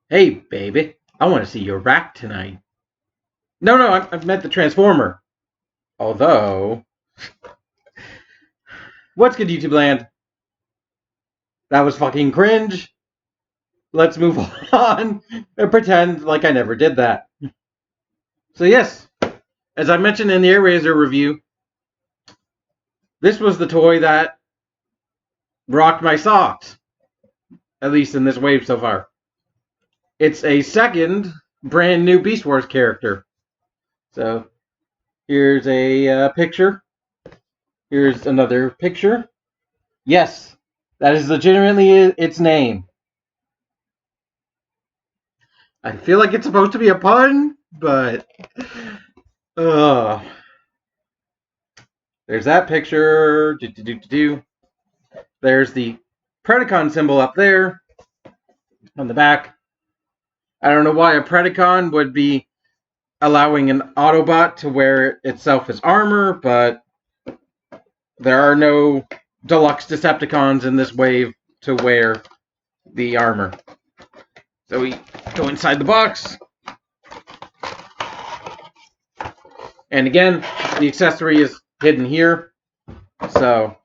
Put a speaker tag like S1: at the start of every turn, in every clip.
S1: Hey, baby, I want to see your Ractonite. No, I meant the Transformer. Although, what's good, YouTube land? That was fucking cringe. Let's move on and pretend like I never did that. So yes, as I mentioned in the Eraser review, this was the toy that rocked my socks. At least in this wave so far. It's a second brand new Beast Wars character. So here's a picture. Here's another picture. Yes, that is legitimately its name. I feel like it's supposed to be a pun, but there's that picture. There's the Predacon symbol up there on the back. I don't know why a Predacon would be allowing an Autobot to wear itself as armor, but there are no deluxe Decepticons in this wave to wear the armor. So we go inside the box. And again, the accessory is hidden here. So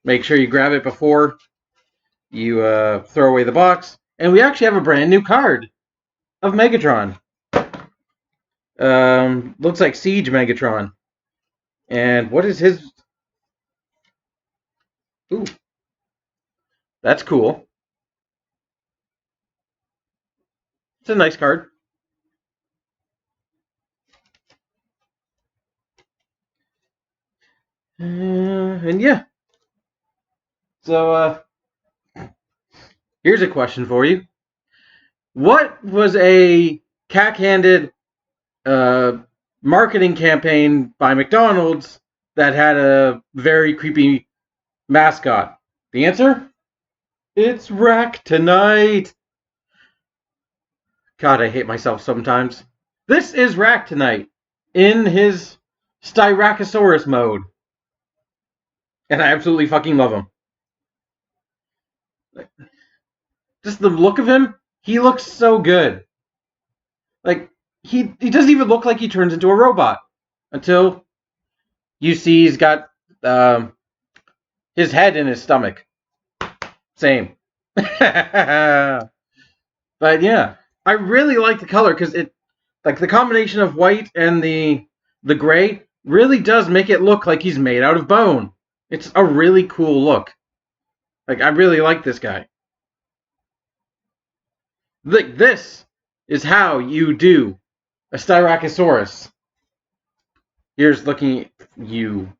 S1: make sure you grab it before you throw away the box. And we actually have a brand new card of Megatron. Looks like Siege Megatron. And what is his... Ooh. That's cool. It's a nice card. And yeah. So, here's a question for you. What was a cack-handed marketing campaign by McDonald's that had a very creepy mascot? The answer? It's Ractonite. God, I hate myself sometimes. This is Ractonite in his Styracosaurus mode. And I absolutely fucking love him. Just the look of him, he looks so good. Like, he doesn't even look like he turns into a robot. Until you see he's got his head in his stomach. Same. But yeah, I really like the color because it, like the combination of white and the gray really does make it look like he's made out of bone. It's a really cool look. Like, I really like this guy. Like, this is how you do a Styracosaurus. Here's looking at you.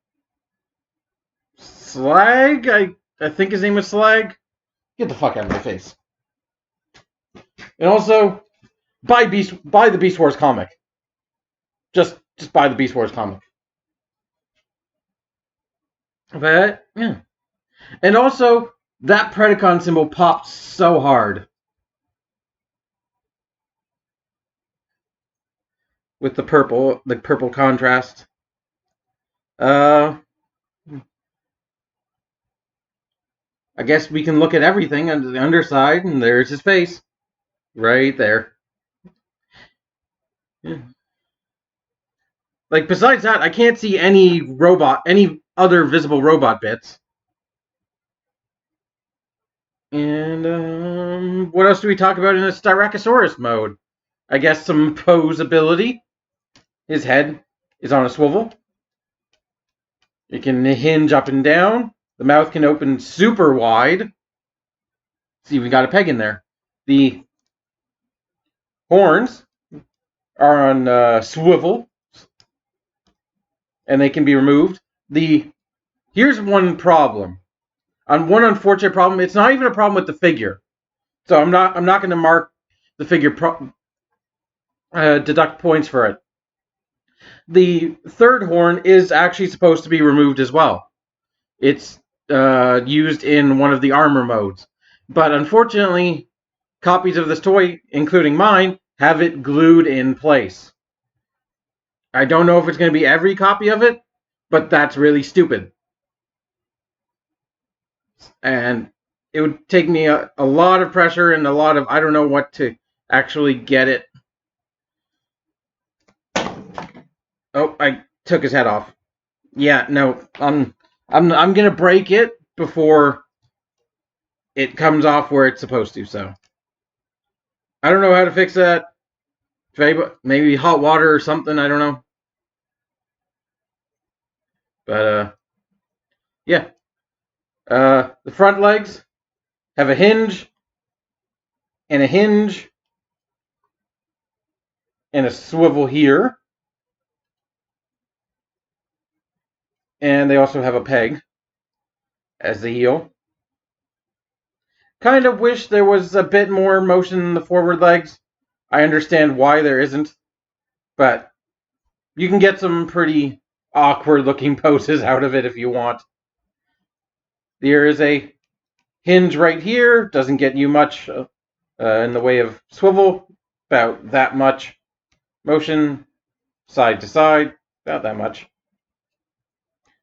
S1: Slag? I think his name was Slag. Get the fuck out of my face. And also, buy the Beast Wars comic. Just buy the Beast Wars comic. But, yeah. And also, that Predacon symbol popped so hard. With the purple contrast. I guess we can look at everything under the underside, and there's his face. Right there. Yeah. Like, besides that, I can't see any other visible robot bits. And, what else do we talk about in a Styracosaurus mode? I guess some posability. His head is on a swivel. It can hinge up and down. The mouth can open super wide. See, we got a peg in there. The horns are on swivel. And they can be removed. Here's one problem. One unfortunate problem. It's not even a problem with the figure. So I'm not going to mark the figure deduct points for it. The third horn is actually supposed to be removed as well. It's used in one of the armor modes. But unfortunately, copies of this toy, including mine, have it glued in place. I don't know if it's going to be every copy of it, but that's really stupid. And it would take me a lot of pressure and a lot of, I don't know what to actually get it. Oh, I took his head off. Yeah, no, I'm gonna break it before it comes off where it's supposed to. So I don't know how to fix that. Maybe hot water or something. I don't know. But yeah. The front legs have a hinge and a hinge and a swivel here. And they also have a peg as the heel. Kind of wish there was a bit more motion in the forward legs. I understand why there isn't, but you can get some pretty awkward looking poses out of it if you want. There is a hinge right here, doesn't get you much in the way of swivel, about that much. Motion side to side, about that much.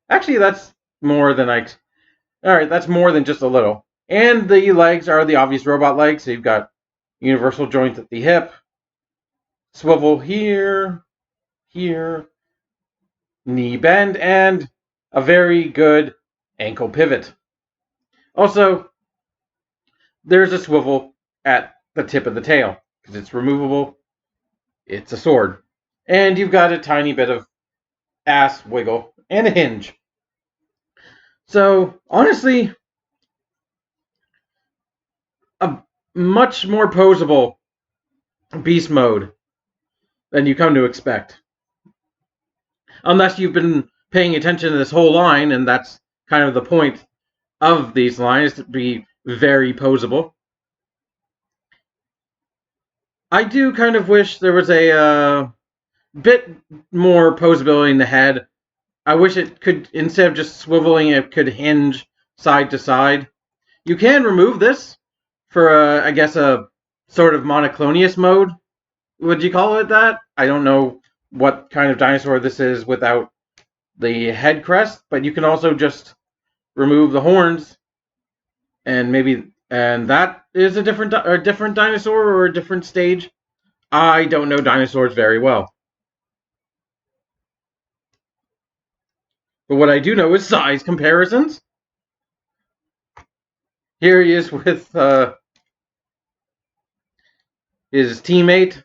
S1: Actually, that's more than Alright, that's more than just a little. And the legs are the obvious robot legs, so you've got universal joint at the hip, swivel here, here, knee bend, and a very good ankle pivot. Also, there's a swivel at the tip of the tail, because it's removable. It's a sword. And you've got a tiny bit of ass wiggle and a hinge. So, honestly, a much more posable beast mode than you come to expect. Unless you've been paying attention to this whole line, and that's kind of the point of these lines, to be very posable. I do kind of wish there was a bit more posability in the head. I wish it could, instead of just swiveling, it could hinge side to side. You can remove this for, I guess, a sort of monoclonius mode. Would you call it that? I don't know what kind of dinosaur this is without the head crest, but you can also just remove the horns, and that is a different dinosaur or a different stage. I don't know dinosaurs very well. But what I do know is size comparisons. Here he is with his teammate,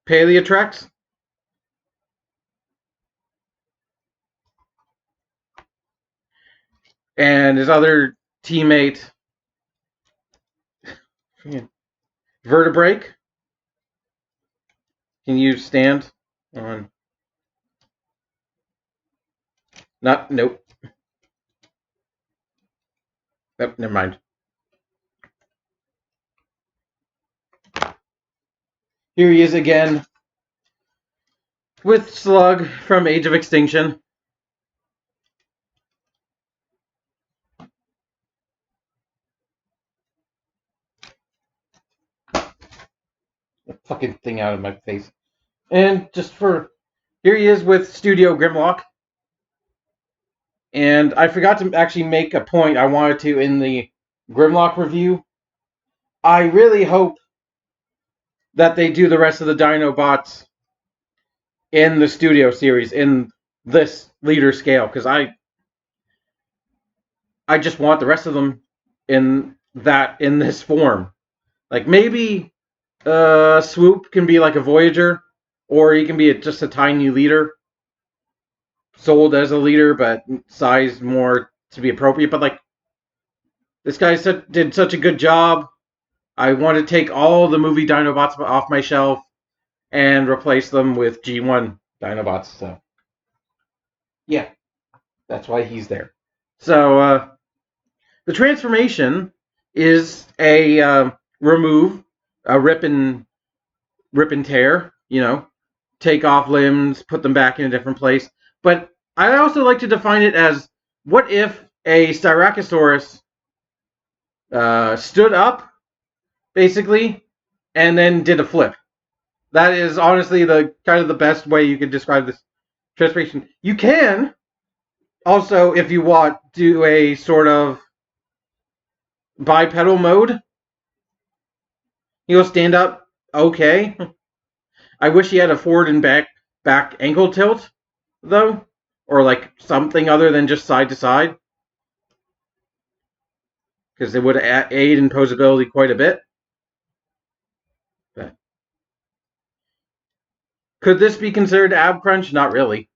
S1: Paleotrex. And his other teammate, Vertebrake. Can you stand on? Nope. Nope, never mind. Here he is again with Slug from Age of Extinction. The fucking thing out of my face. And here he is with Studio Grimlock. And I forgot to actually make a point I wanted to in the Grimlock review. I really hope that they do the rest of the Dinobots in the Studio series, in this leader scale, because I just want the rest of them in this form. Like, maybe Swoop can be like a Voyager, or he can be just a tiny leader, sold as a leader, but sized more to be appropriate. But like, this guy did such a good job. I want to take all the movie Dinobots off my shelf and replace them with G1 Dinobots. So, yeah, that's why he's there. So, the transformation is a remove, a rip and tear, take off limbs, put them back in a different place. But I also like to define it as, what if a Styracosaurus stood up, basically, and then did a flip? That is honestly the kind of the best way you could describe this transformation. You can also, if you want, do a sort of bipedal mode, He'll stand up okay. I wish he had a forward and back ankle tilt, though. Or like something other than just side to side. Because it would aid in posability quite a bit. But could this be considered ab crunch? Not really.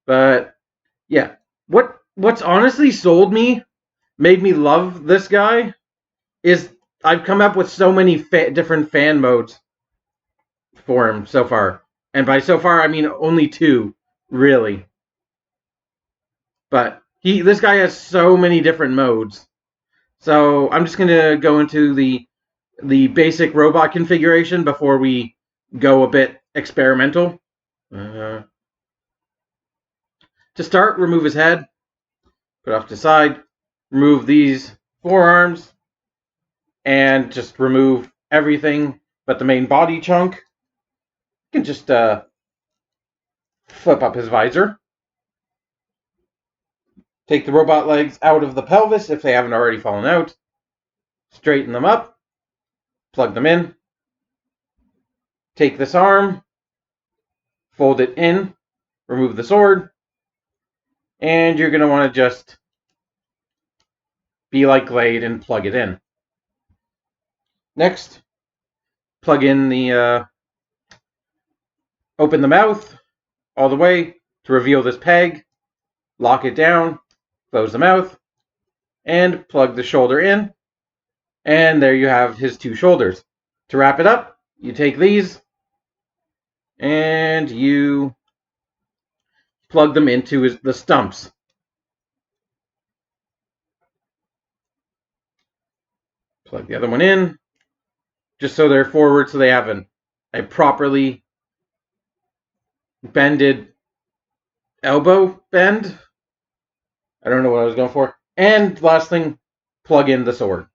S1: But yeah, what's honestly made me love this guy, is I've come up with so many different fan modes for him so far. And by so far, I mean only 2, really. But this guy has so many different modes. So I'm just gonna go into the basic robot configuration before we go a bit experimental. To start, remove his head, put off to the side, remove these forearms, and just remove everything but the main body chunk. You can just flip up his visor. Take the robot legs out of the pelvis if they haven't already fallen out. Straighten them up. Plug them in. Take this arm. Fold it in. Remove the sword. And you're going to want to just be like Glade and plug it in. Next, plug in the open the mouth all the way to reveal this peg. Lock it down. Close the mouth. And plug the shoulder in. And there you have his 2 shoulders. To wrap it up, you take these and you plug them into the stumps. Plug the other one in, just so they're forward, so they have a properly bended elbow bend. I don't know what I was going for. And last thing, plug in the sword.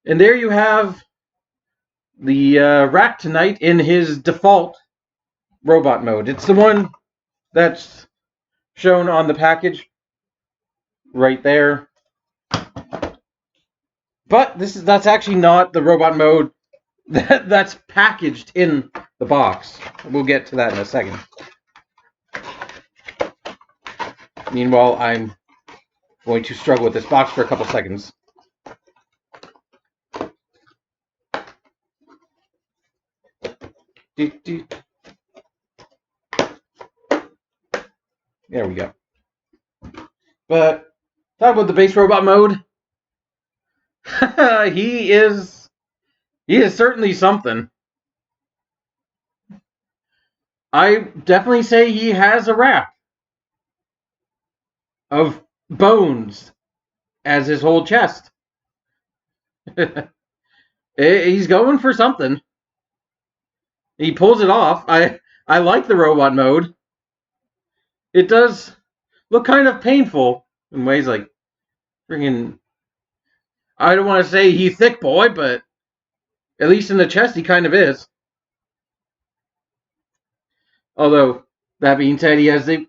S1: And there you have the Ractonite in his default robot mode. It's the one that's shown on the package right there. But that's actually not the robot mode that's packaged in the box. We'll get to that in a second. Meanwhile, I'm going to struggle with this box for a couple seconds. There we go. But talk about the base robot mode. He is certainly something. I definitely say he has a wrap of bones as his whole chest. He's going for something. He pulls it off. I like the robot mode. It does look kind of painful in ways, like freaking. I don't want to say he's thick boy, but at least in the chest he kind of is. Although that being said, he has a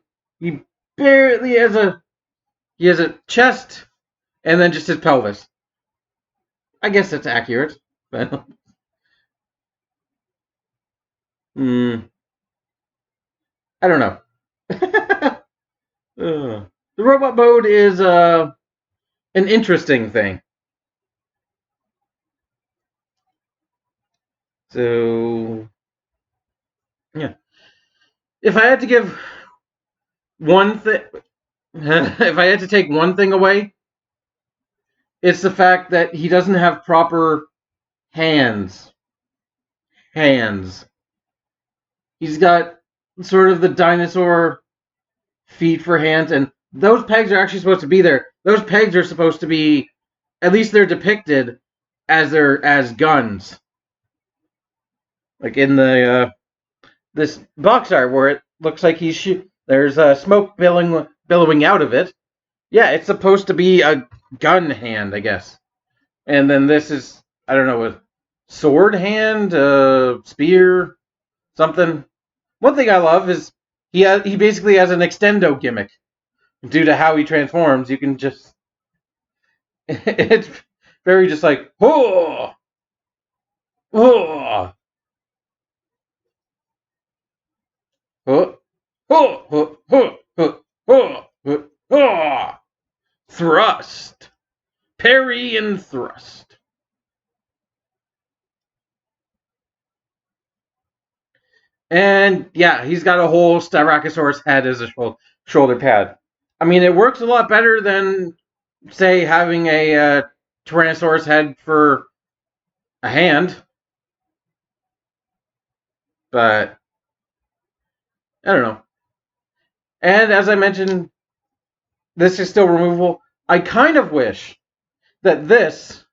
S1: chest and then just his pelvis. I guess that's accurate. But I don't know. The robot mode is an interesting thing. So yeah, if I had to give one thing, if I had to take one thing away, it's the fact that he doesn't have proper hands. He's got sort of the dinosaur feet for hands, and those pegs are actually supposed to be there. Those pegs are supposed to be, at least they're depicted as guns. Like in the this box art where it looks like there's smoke billowing out of it. Yeah, it's supposed to be a gun hand, I guess. And then this is, I don't know, a sword hand, spear, something. one thing I love is he basically has an extendo gimmick. Due to how he transforms, you can just... it's very just like, oh, oh, oh, oh, oh, oh, oh, oh, oh, oh. Thrust. Parry and thrust. And yeah, he's got a whole Styracosaurus head as a shoulder pad. I mean, it works a lot better than, say, having a Tyrannosaurus head for a hand. But I don't know. And as I mentioned, this is still removable. I kind of wish that this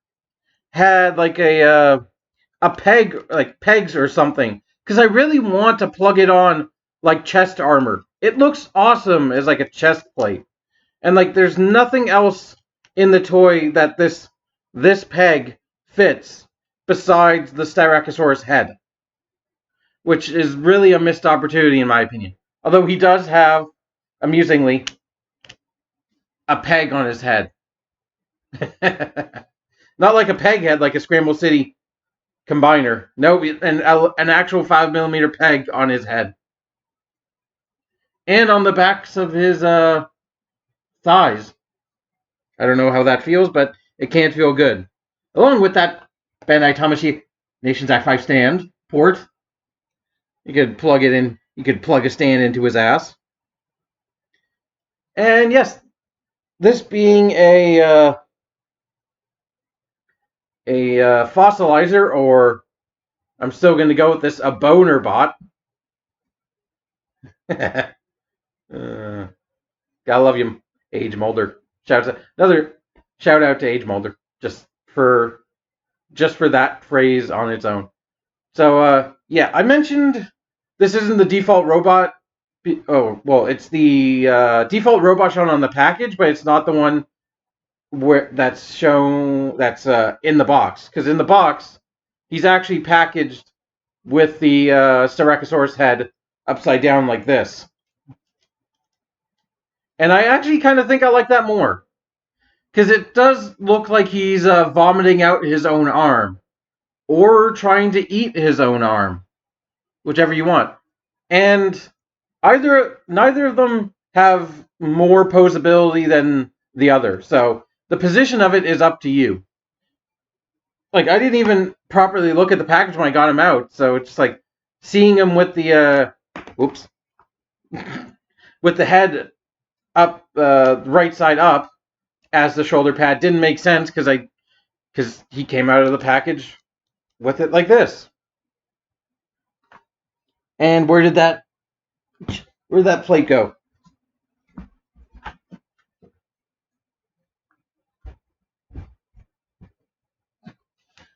S1: had like a peg, like pegs or something, because I really want to plug it on like chest armor. It looks awesome as like a chest plate, and like there's nothing else in the toy that this peg fits besides the Styracosaurus head, which is really a missed opportunity in my opinion. Although he does have, amusingly, a peg on his head. Not like a peg head, like a Scramble City combiner. No, an actual 5mm peg on his head. And on the backs of his thighs. I don't know how that feels, but it can't feel good. Along with that Bandai Tamashii Nations Act 5 stand port. You could plug it in. You could plug a stand into his ass. And yes, this being a fossilizer, or I'm still going to go with this, a boner bot. Gotta love you, Age Mulder. Another shout out to Age Mulder, just for that phrase on its own. So yeah, I mentioned this isn't the default robot. Oh well, it's the default robot shown on the package, but it's not the one that's shown that's in the box. Because in the box, he's actually packaged with the Styracosaurus head upside down like this. And I actually kind of think I like that more. Because it does look like he's vomiting out his own arm. Or trying to eat his own arm. Whichever you want. And neither of them have more posability than the other. So the position of it is up to you. Like, I didn't even properly look at the package when I got him out. So it's just like seeing him with the whoops. with the head up, right side up, as the shoulder pad didn't make sense because he came out of the package with it like this. And where'd that plate go?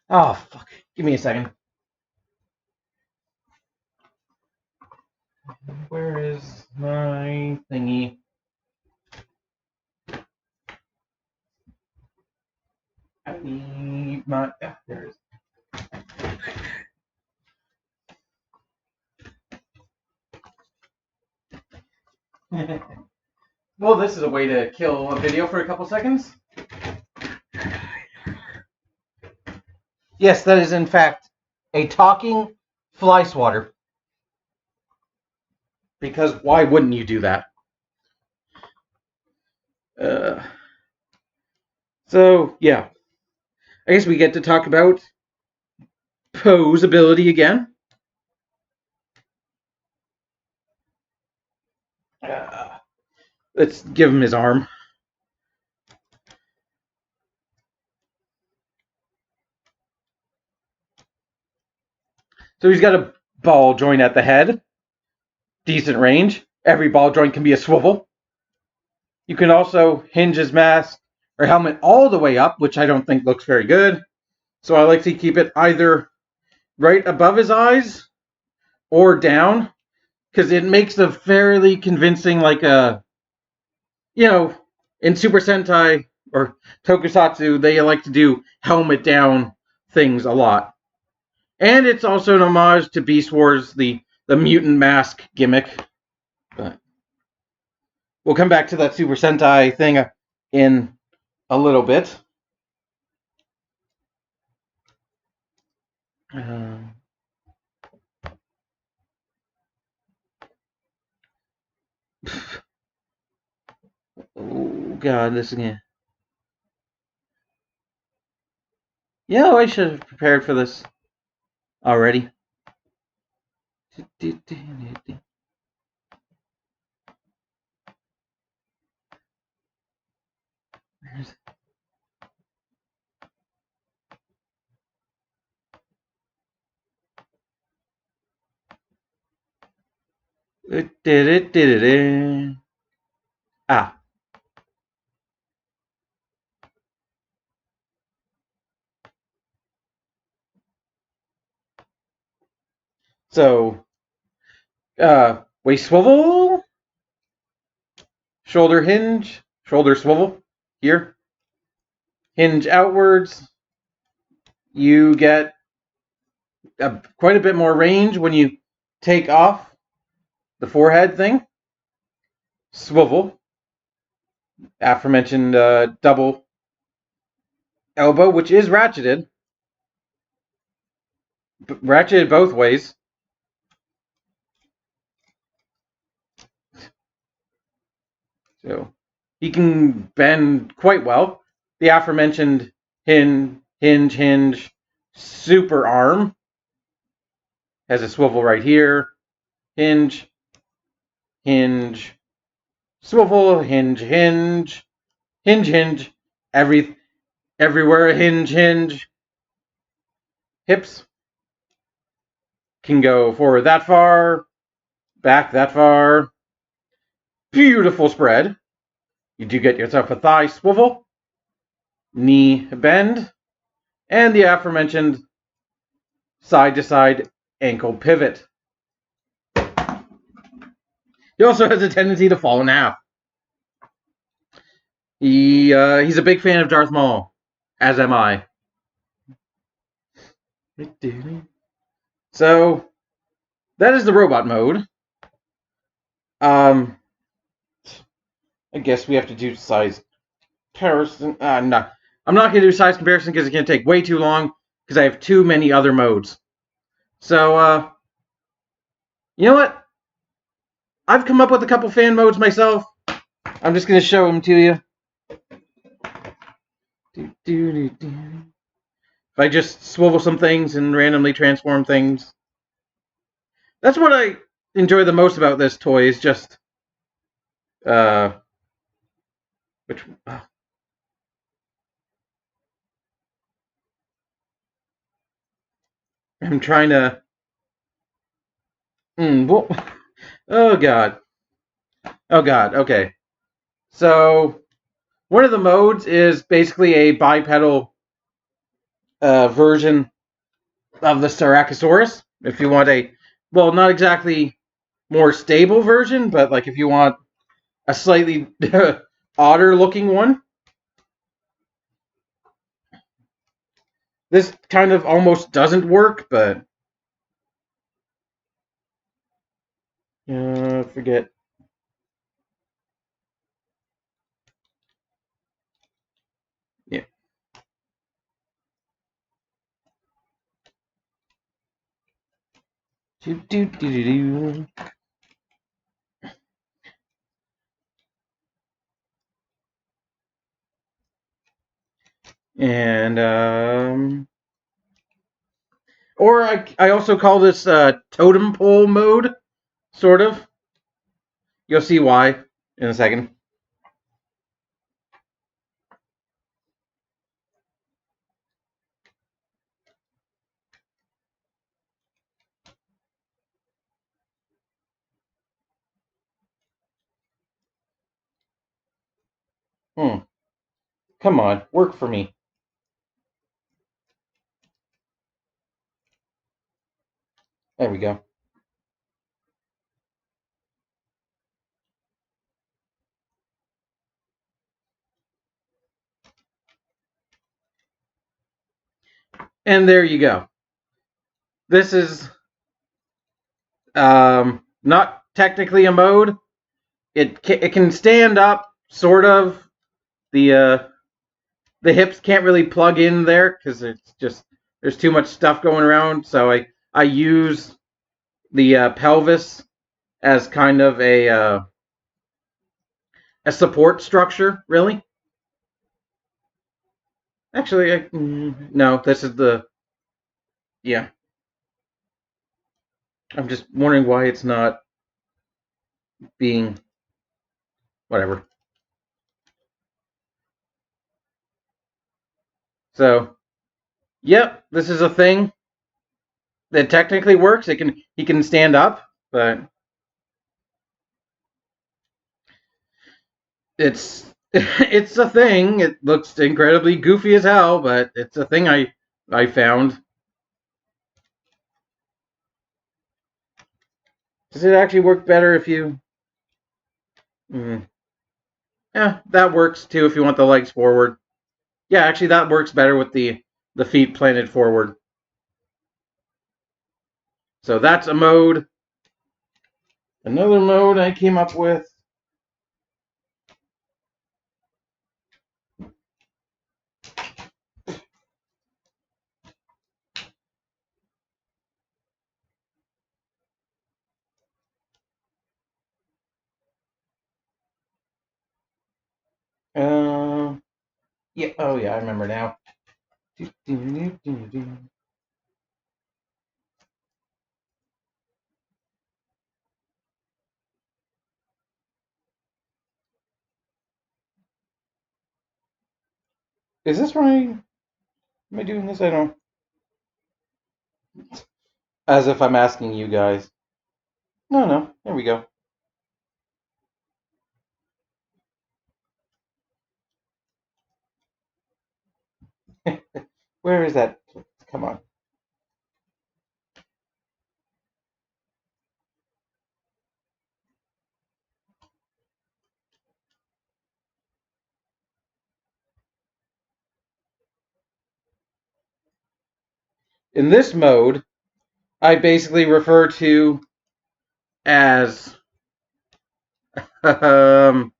S1: Oh fuck! Give me a second. Where is my thingy? I need my... there it is. Well, this is a way to kill a video for a couple seconds. Yes, that is in fact a talking fly swatter. Because why wouldn't you do that? So, yeah. I guess we get to talk about posability again. Let's give him his arm. So he's got a ball joint at the head. Decent range. Every ball joint can be a swivel. You can also hinge his mask or helmet all the way up, which I don't think looks very good. So I like to keep it either right above his eyes or down, because it makes a fairly convincing, like a, you know, in Super Sentai or Tokusatsu, they like to do helmet down things a lot. And it's also an homage to Beast Wars, the the mutant mask gimmick. But we'll come back to that Super Sentai thing in a little bit. Oh god, this again. Yeah, I should have prepared for this already. Ah. So, waist swivel, shoulder hinge, shoulder swivel here, hinge outwards. You get quite a bit more range when you take off the forehead thing. Swivel, aforementioned double elbow, which is ratcheted both ways. So he can bend quite well. The aforementioned hinge, super arm has a swivel right here. Hinge, swivel, hinge, everywhere, hinge. Hips can go forward that far, back that far. Beautiful spread. You do get yourself a thigh swivel, knee bend, and the aforementioned side-to-side ankle pivot. He also has a tendency to fall in half. He's a big fan of Darth Maul, as am I. So that is the robot mode. I guess we have to do size comparison. No, I'm not going to do size comparison because it's going to take way too long because I have too many other modes. So, you know what? I've come up with a couple fan modes myself. I'm just going to show them to you. If I just swivel some things and randomly transform things. That's what I enjoy the most about this toy is just I'm trying to oh god. Okay. So one of the modes is basically a bipedal version of the Styracosaurus. If you want not exactly more stable version, but like if you want a slightly odder looking one. This kind of almost doesn't work, but forget. Yeah. And or I also call this totem pole mode, sort of. You'll see why in a second. Come on, work for me. There we go. And there you go. This is Not technically a mode. It can stand up, sort of. The hips can't really plug in there because it's just there's too much stuff going around. So I use the pelvis as kind of a support structure, really. Actually, no, this is yeah. I'm just wondering why it's not being, whatever. So, yep, this is a thing that technically works. He can stand up, but it's it's a thing. It looks incredibly goofy as hell, but it's a thing I found. Does it actually work better if you? Yeah, that works too if you want the legs forward. Yeah, actually that works better with the feet planted forward. So that's a mode. Another mode I came up with. Yeah. Oh yeah, I remember now. Is this right? Am I doing this? I don't. As if I'm asking you guys. No, no. There we go. Where is that? Come on. In this mode, I basically refer to as I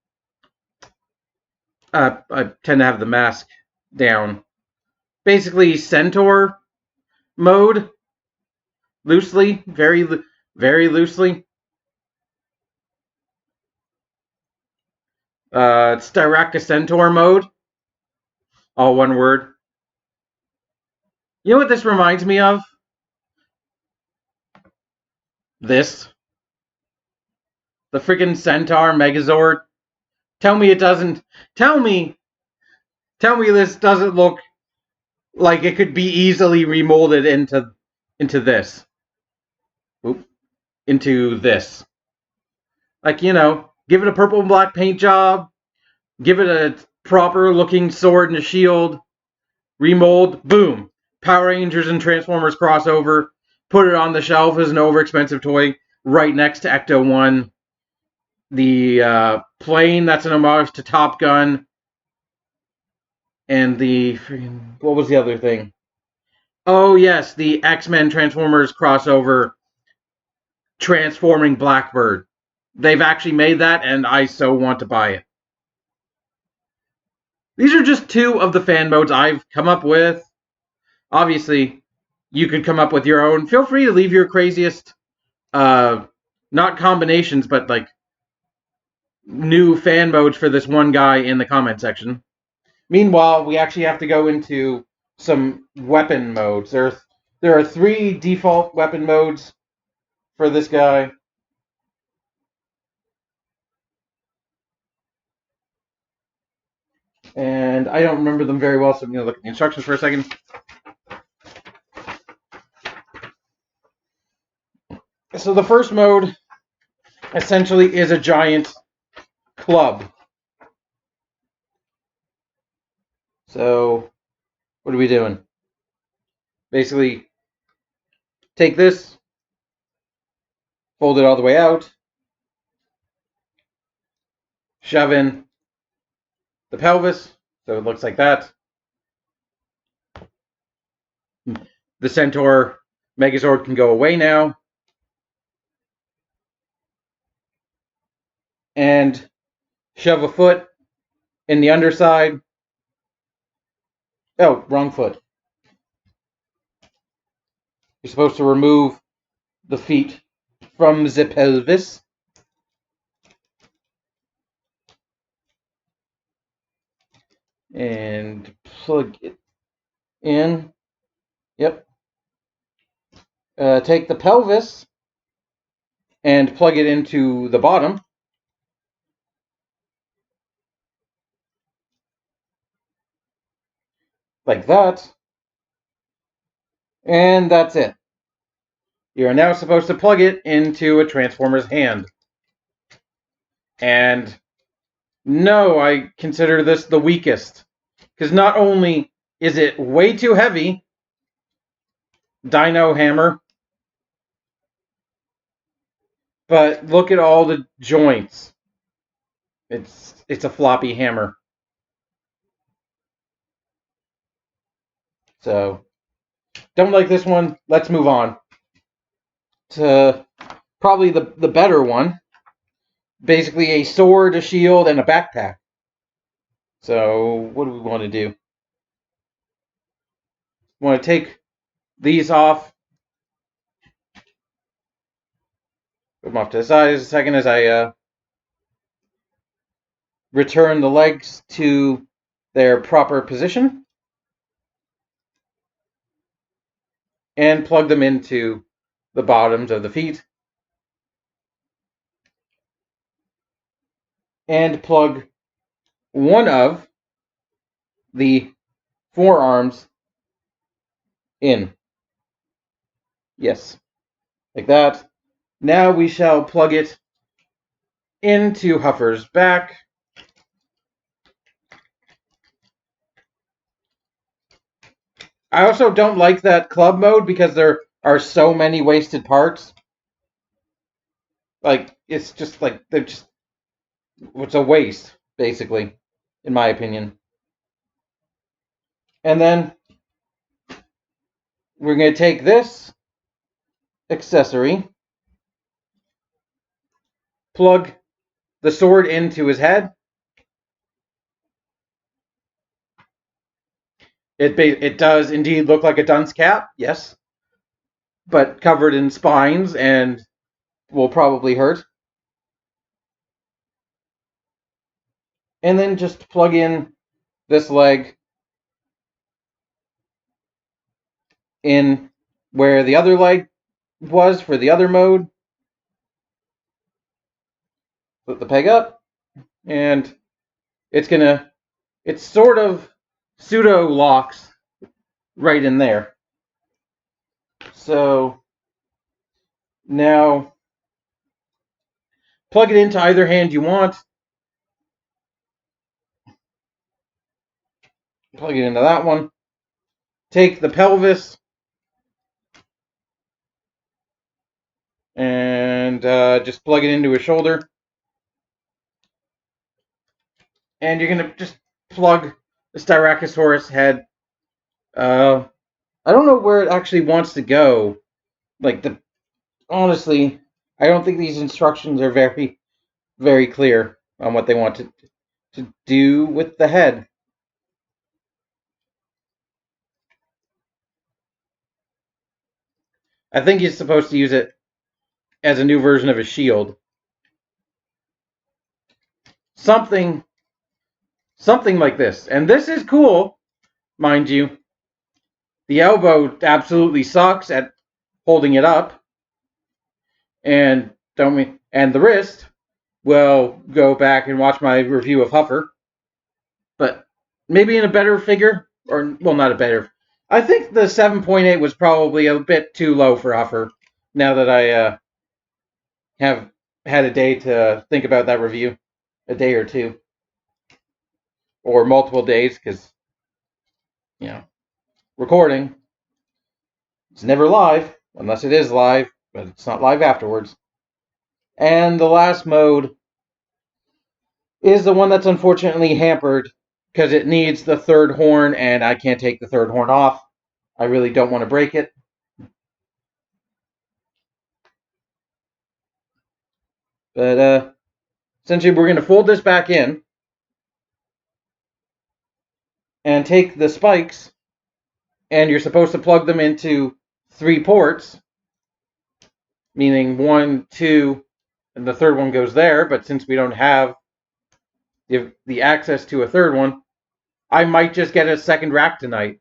S1: tend to have the mask down. Basically, centaur mode, loosely, very loosely. Styracosaur mode, all one word. You know what this reminds me of? This. The freaking Centaur Megazord. Tell me it doesn't. Tell me this doesn't look like it could be easily remolded into this. Oop. Into this. Like, give it a purple and black paint job, give it a proper looking sword and a shield, remold, boom. Power Rangers and Transformers crossover, put it on the shelf as an overexpensive toy right next to Ecto 1. The plane that's an homage to Top Gun, and what was the other thing? Oh yes, the X-Men Transformers crossover transforming Blackbird. They've actually made that, and I so want to buy it. These are just two of the fan modes I've come up with. Obviously, you could come up with your own. Feel free to leave your craziest, not combinations, but like new fan modes for this one guy in the comment section. Meanwhile, we actually have to go into some weapon modes. There are 3 default weapon modes for this guy. And I don't remember them very well, so I'm going to look at the instructions for a second. So the first mode essentially is a giant club. So what are we doing? Basically, take this, fold it all the way out, shove in the pelvis, so it looks like that. The Centaur Megazord can go away now. and shove a foot in the underside. Oh, wrong foot. You're supposed to remove the feet from the pelvis. And plug it in. Yep. Take the pelvis and plug it into the bottom. Like that. And that's it. You are now supposed to plug it into a Transformer's hand. And no, I consider this the weakest. Because not only is it way too heavy, Dino Hammer, but look at all the joints. It's a floppy hammer. So, don't like this one. Let's move on to probably the better one. Basically a sword, a shield, and a backpack. So, what do we want to do? We want to take these off. Put them off to the side a second as I return the legs to their proper position. And plug them into the bottoms of the feet. And plug one of the forearms in. Yes, like that. Now we shall plug it into Huffer's back. I also don't like that club mode because there are so many wasted parts. Like, it's just like, it's a waste, basically, in my opinion. And then we're going to take this accessory, plug the sword into his head. It does indeed look like a dunce cap, yes, but covered in spines and will probably hurt. And then just plug in this leg in where the other leg was for the other mode. Put the peg up, and it's sort of pseudo locks right in there. So now plug it into either hand you want. Plug it into that one. Take the pelvis and just plug it into his shoulder. And you're going to just plug the Styracosaurus head. I don't know where it actually wants to go. Honestly, I don't think these instructions are very, very clear on what they want to do with the head. I think he's supposed to use it as a new version of a shield. Something like this. And this is cool, mind you. The elbow absolutely sucks at holding it up. And the wrist, well, go back and watch my review of Huffer. But maybe in a better figure, or, well, not a better. I think the 7.8 was probably a bit too low for Huffer, now that I have had a day to think about that review. A day or two. Or multiple days, because, recording. It's never live, unless it is live, but it's not live afterwards. And the last mode is the one that's unfortunately hampered because it needs the third horn, and I can't take the third horn off. I really don't want to break it. But Essentially, we're going to fold this back in and take the spikes, and you're supposed to plug them into 3 ports, meaning 1, 2, and the third one goes there. But since we don't have the access to a third one, I might just get a second Ractonite.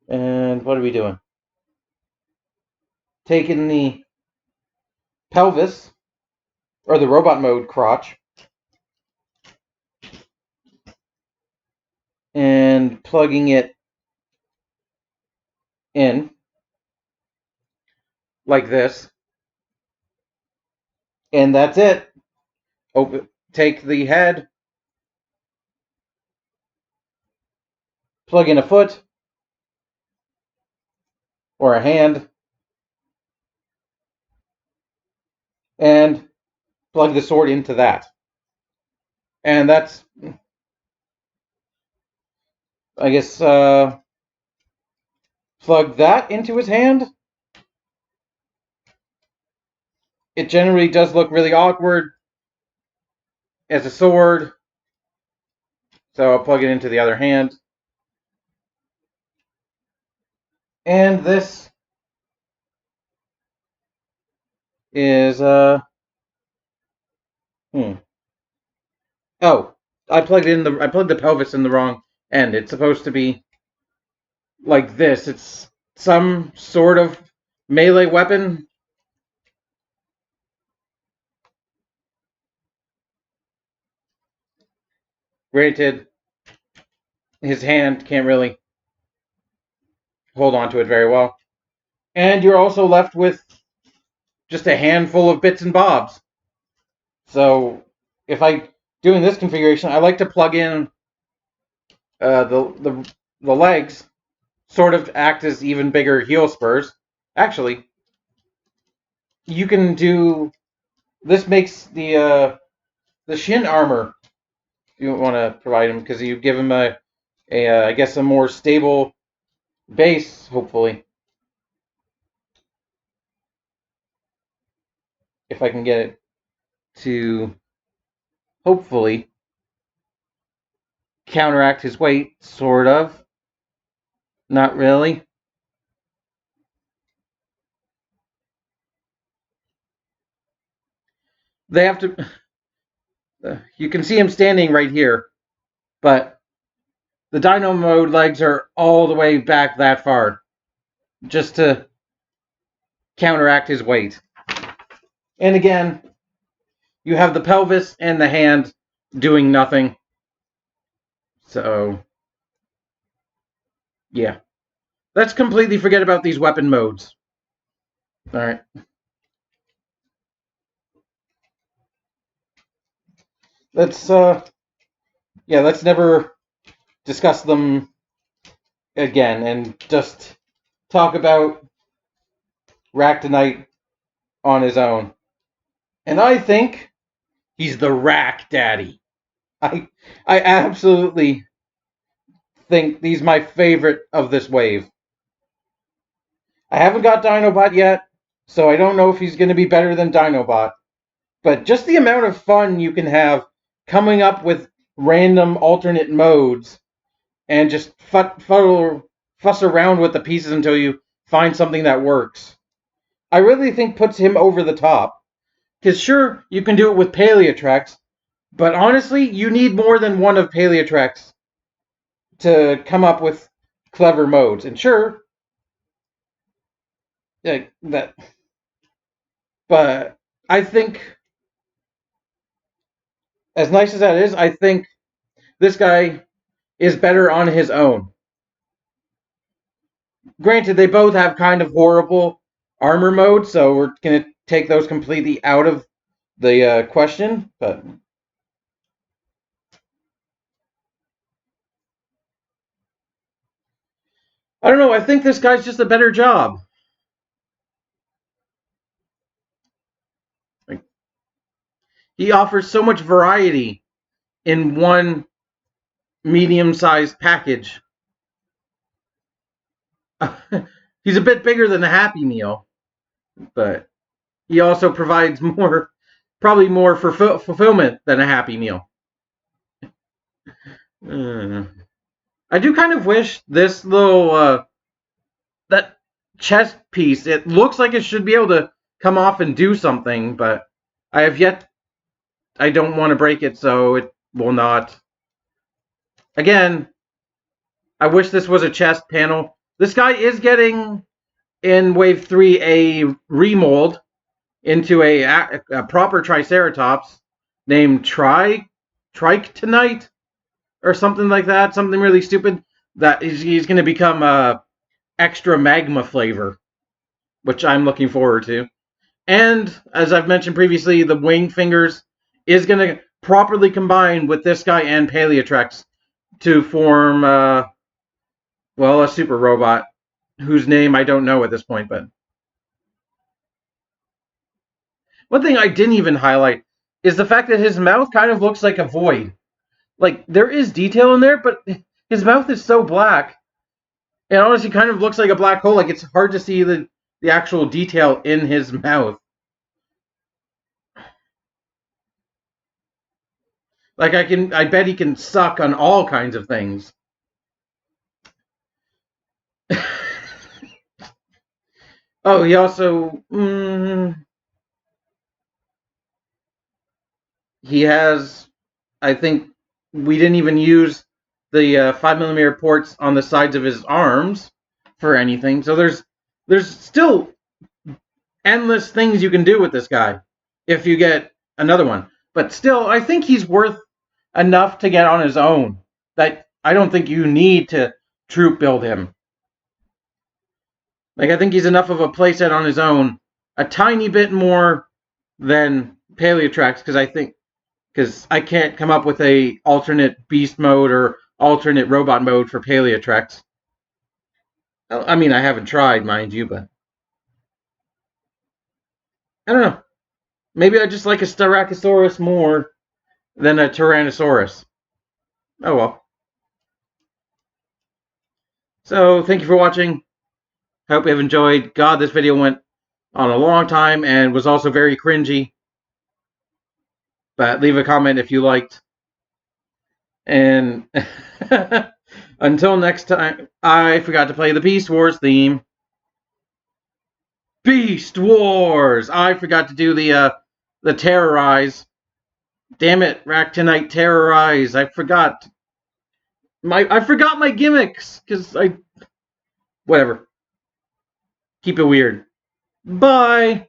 S1: And what are we doing? Taking the pelvis, or the robot mode crotch, and plugging it in like this. And that's it. Take the head, plug in a foot or a hand, and plug the sword into that. And that's, I guess, plug that into his hand. It generally does look really awkward as a sword, so I'll plug it into the other hand. And this is, oh, I plugged the pelvis in the wrong end. It's supposed to be like this. It's some sort of melee weapon. Granted, his hand can't really hold on to it very well. And you're also left with just a handful of bits and bobs. So if I doing this configuration, I like to plug in the legs, sort of act as even bigger heel spurs. Actually, you can do this. Makes the shin armor. You want to provide him because you give him I guess a more stable base, hopefully. If I can get it to hopefully counteract his weight, sort of. Not really. They have to. You can see him standing right here, but the Dino mode legs are all the way back that far, just to counteract his weight. And again, you have the pelvis and the hand doing nothing. So, yeah. Let's completely forget about these weapon modes. Alright. Let's never discuss them again and just talk about Ractonite on his own. And I think he's the Rack Daddy. I absolutely think he's my favorite of this wave. I haven't got Dinobot yet, so I don't know if he's going to be better than Dinobot. But just the amount of fun you can have coming up with random alternate modes and just fuss around with the pieces until you find something that works, I really think puts him over the top. Because sure, you can do it with Paleotrex, but honestly, you need more than one of Paleotrex to come up with clever modes. And sure, but I think, as nice as that is, I think this guy is better on his own. Granted, they both have kind of horrible armor modes, so we're going to take those completely out of the question, but I don't know, I think this guy's just a better job. He offers so much variety in one medium-sized package. He's a bit bigger than a Happy Meal, but he also provides probably more fulfillment than a Happy Meal. I do kind of wish this little that chest piece. It looks like it should be able to come off and do something, but I have yet. I don't want to break it, so it will not. Again, I wish this was a chest panel. This guy is getting in Wave 3 a remold into a proper Triceratops named Ractonite or something like that. Something really stupid. That he's going to become extra magma flavor, which I'm looking forward to. And as I've mentioned previously, the wing fingers is going to properly combine with this guy and Paleotrex to form, a super robot whose name I don't know at this point. But one thing I didn't even highlight is the fact that his mouth kind of looks like a void. Like, there is detail in there, but his mouth is so black. It honestly kind of looks like a black hole. Like, it's hard to see the actual detail in his mouth. Like, I bet he can suck on all kinds of things. Oh, he also, he has, I think, we didn't even use the 5mm ports on the sides of his arms for anything. So there's still endless things you can do with this guy if you get another one. But still, I think he's worth enough to get on his own. That I don't think you need to troop build him. Like, I think he's enough of a playset on his own. A tiny bit more than Paleotrex, because I can't come up with a alternate beast mode or alternate robot mode for Paleotrex. I mean, I haven't tried, mind you, but I don't know. Maybe I just like a Styracosaurus more than a Tyrannosaurus. Oh well. So, thank you for watching. I hope you have enjoyed. God, this video went on a long time and was also very cringy. But leave a comment if you liked. And until next time, I forgot to play the Beast Wars theme. Beast Wars! I forgot to do the Terrorize. Damn it, Ractonite Terrorize. I forgot my gimmicks, because whatever. Keep it weird. Bye!